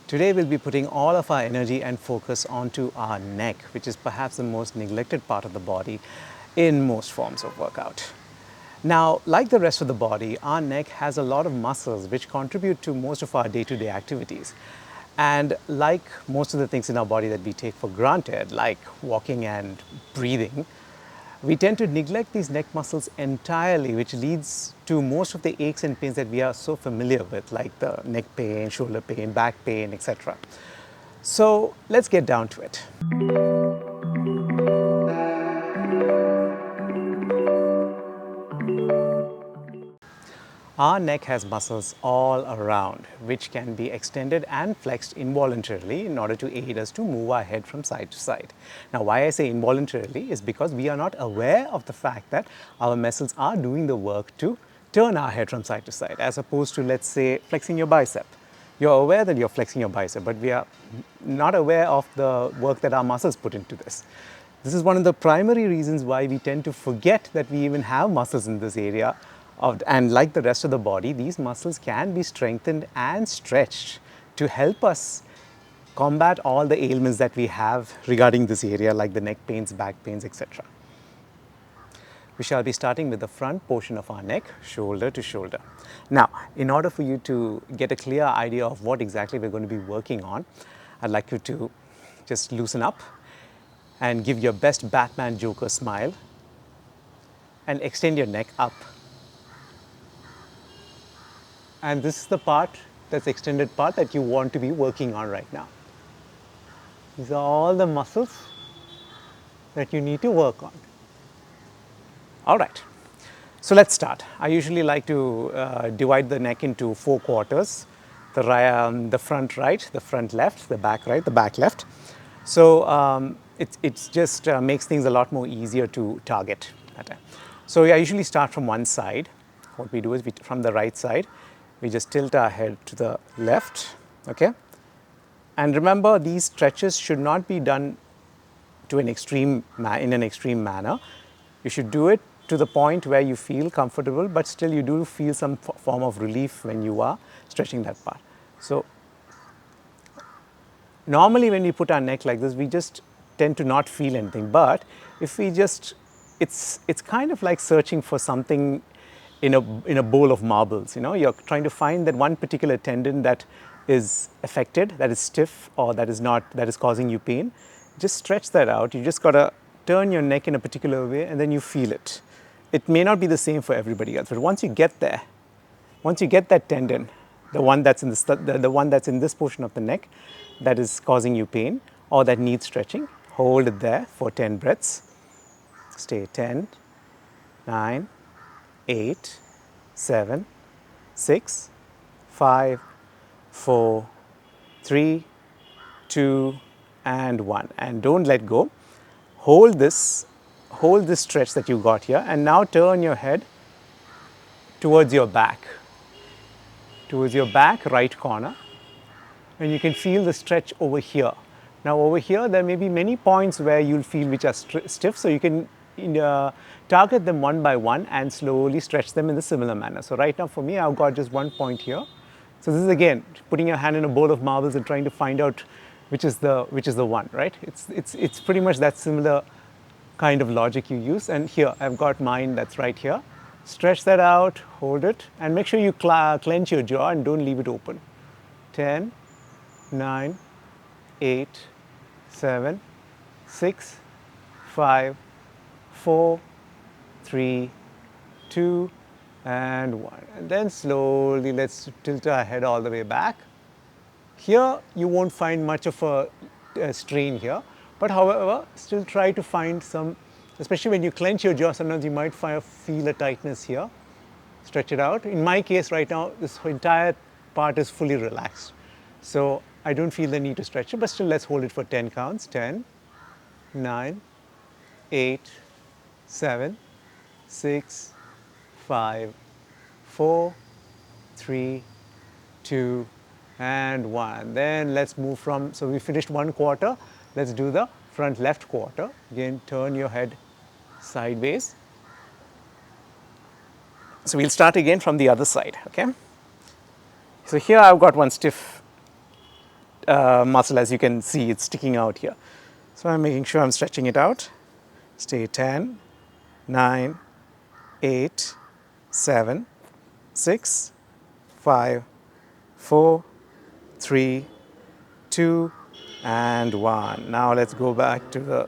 Today we'll be putting all of our energy and focus onto our neck, which is perhaps the most neglected part of the body in most forms of workout. Now, like the rest of the body, our neck has a lot of muscles which contribute to most of our day-to-day activities. And like most of the things in our body that we take for granted, like walking and breathing, we tend to neglect these neck muscles entirely, which leads to most of the aches and pains that we are so familiar with, like the neck pain, shoulder pain, back pain, etc. So let's get down to it. Our neck has muscles all around, which can be extended and flexed involuntarily in order to aid us to move our head from side to side. Now, why I say involuntarily is because we are not aware of the fact that our muscles are doing the work to turn our head from side to side, as opposed to, let's say, flexing your bicep. You're aware that you're flexing your bicep, but we are not aware of the work that our muscles put into this. This is one of the primary reasons why we tend to forget that we even have muscles in this area. And like the rest of the body, these muscles can be strengthened and stretched to help us combat all the ailments that we have regarding this area, like the neck pains, back pains, etc. We shall be starting with the front portion of our neck, shoulder to shoulder. Now, in order for you to get a clear idea of what exactly we're going to be working on, I'd like you to just loosen up and give your best Batman Joker smile and extend your neck up. And this is the part, that's extended part, that you want to be working on right now. These are all the muscles that you need to work on. All right, so let's start. I usually like to divide the neck into 4 quarters. The front right, the front left, the back right, the back left. So it just makes things a lot more easier to target. So I usually start from one side. What we do is, from the right side, we just tilt our head to the left, okay? And remember, these stretches should not be done to in an extreme manner. You should do it to the point where you feel comfortable, but still you do feel some form of relief when you are stretching that part. So normally when we put our neck like this, we just tend to not feel anything. But if we just, it's kind of like searching for something in a bowl of marbles. You know, you're trying to find that one particular tendon that is affected, that is stiff, or that is causing you pain. Just stretch that out. You just got to turn your neck in a particular way, and then you feel it. It may not be the same for everybody else, but once you get there, once you get that tendon, the one that's in this portion of the neck that is causing you pain or that needs stretching, hold it there for 10 breaths. Stay 10, 9, 8, 7, 6, 5, 4, 3, 2, and 1. And don't let go. Hold this stretch that you got here, and now turn your head towards your back, right corner, and you can feel the stretch over here. Now over here, there may be many points where you'll feel which are stiff, so you can target them one by one and slowly stretch them in a similar manner. So right now for me, I've got just one point here. So this is again putting your hand in a bowl of marbles and trying to find out which is the one, right? It's pretty much that similar kind of logic you use. And here I've got mine that's right here. Stretch that out, hold it, and make sure you clench your jaw and don't leave it open. 10, 9, 8, 7, 6, 5, 4, 3, 2, and 1. And then slowly let's tilt our head all the way back. Here you won't find much of a strain here, but however, still try to find some, especially when you clench your jaw, sometimes you might feel a tightness here. Stretch it out. In my case right now, this entire part is fully relaxed. So I don't feel the need to stretch it, but still let's hold it for 10 counts. 10, 9, 8, 7, 6, 5, 4, 3, 2, and 1. Then let's move from, so we finished one quarter. Let's do the front left quarter. Again, turn your head sideways. So we'll start again from the other side, okay? So here I've got one stiff muscle, as you can see, it's sticking out here. So I'm making sure I'm stretching it out. Stay 10, 9, 8, 7, 6, 5, 4, 3, 2, and 1. Now let's go back to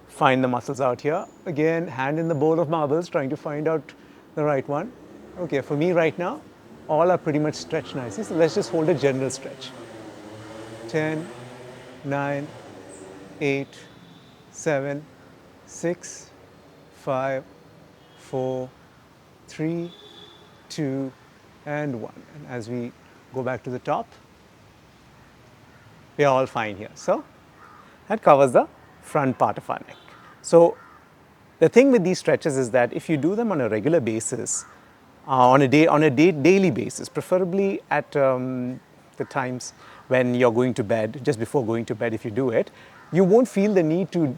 find the muscles out here. Again, hand in the bowl of marbles, trying to find out the right one. Okay, for me right now, all are pretty much stretched nicely. So let's just hold a general stretch. 10, 9, 8, 7, 6, 5, 4, 3, 2, and 1. And as we go back to the top, we are all fine here. So that covers the front part of our neck. So the thing with these stretches is that if you do them on a regular basis, on a daily basis, preferably at the times when you're going to bed, just before going to bed if you do it, you won't feel the need to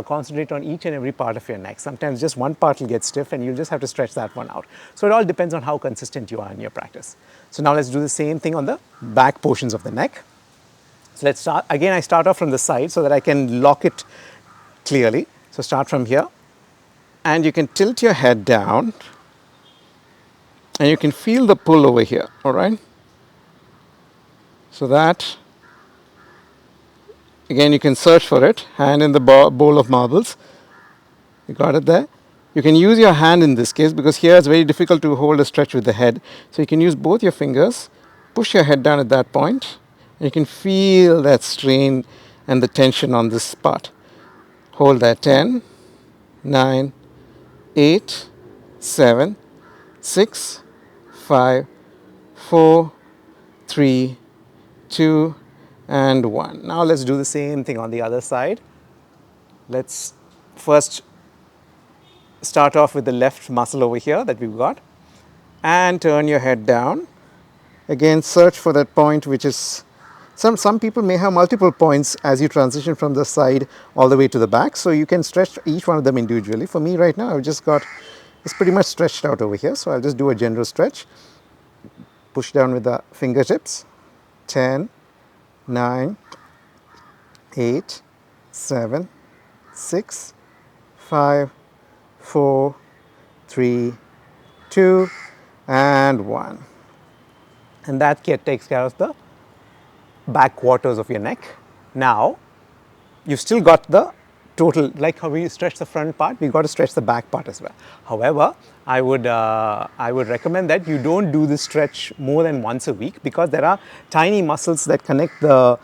concentrate on each and every part of your neck. Sometimes just one part will get stiff and you'll just have to stretch that one out. So it all depends on how consistent you are in your practice. So now let's do the same thing on the back portions of the neck. So let's start, again I start off from the side so that I can lock it clearly. So start from here and you can tilt your head down and you can feel the pull over here, all right? So that, again you can search for it, hand in the bowl of marbles. You got it there? You can use your hand in this case because here it's very difficult to hold a stretch with the head. So you can use both your fingers, push your head down at that point, and you can feel that strain and the tension on this part. Hold that 10, 9, 8, 7, 6, 5, 4, 3, 2, and 1. Now let's do the same thing on the other side. Let's first start off with the left muscle over here that we've got and turn your head down. Again, search for that point which is, some people may have multiple points as you transition from the side all the way to the back. So you can stretch each one of them individually. For me right now, I've just got, it's pretty much stretched out over here. So I'll just do a general stretch. Push down with the fingertips. 10, 9, 8, 7, 6, 5, 4, 3, 2, and 1. And that takes care of the back quarters of your neck. Now, you've still got the total, like how we stretch the front part, we've got to stretch the back part as well. However, I would recommend that you don't do this stretch more than once a week because there are tiny muscles that connect the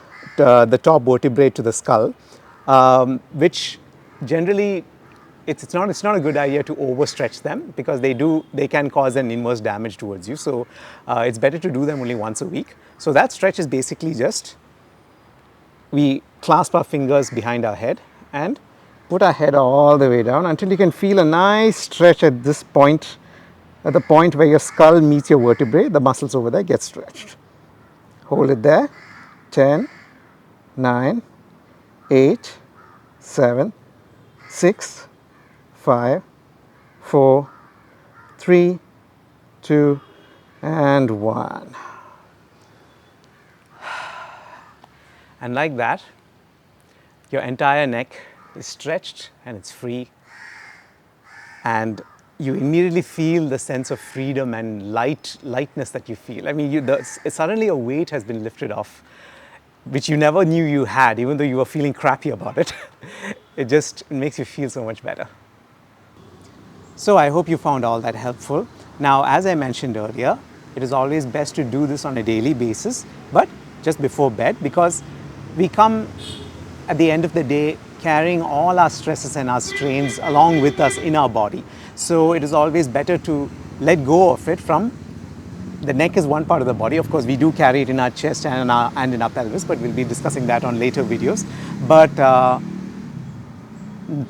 top vertebrae to the skull, which generally it's not a good idea to overstretch them because they can cause an inverse damage towards you. So it's better to do them only once a week. So that stretch is basically just we clasp our fingers behind our head and put our head all the way down until you can feel a nice stretch at this point, at the point where your skull meets your vertebrae. The muscles over there get stretched. Hold it there. 10, 9, 8, 7, 6, 5, 4, 3, 2, and 1. And like that, your entire neck is stretched and it's free. And you immediately feel the sense of freedom and lightness that you feel. I mean, suddenly a weight has been lifted off, which you never knew you had, even though you were feeling crappy about it. It just makes you feel so much better. So I hope you found all that helpful. Now, as I mentioned earlier, it is always best to do this on a daily basis, but just before bed, because we come at the end of the day carrying all our stresses and our strains along with us in our body. So it is always better to let go of it from, the neck is one part of the body. Of course, we do carry it in our chest and in our pelvis, but we'll be discussing that on later videos. But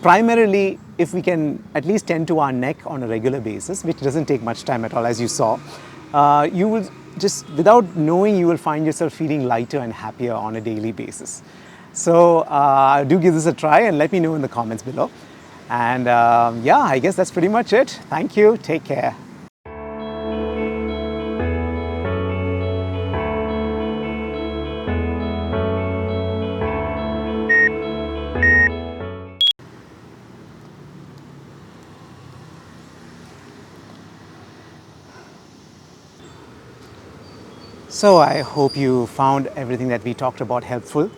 primarily, if we can at least tend to our neck on a regular basis, which doesn't take much time at all, as you saw, you will just, without knowing, you will find yourself feeling lighter and happier on a daily basis. So do give this a try and let me know in the comments below. And yeah, I guess that's pretty much it. Thank you. Take care. So I hope you found everything that we talked about helpful.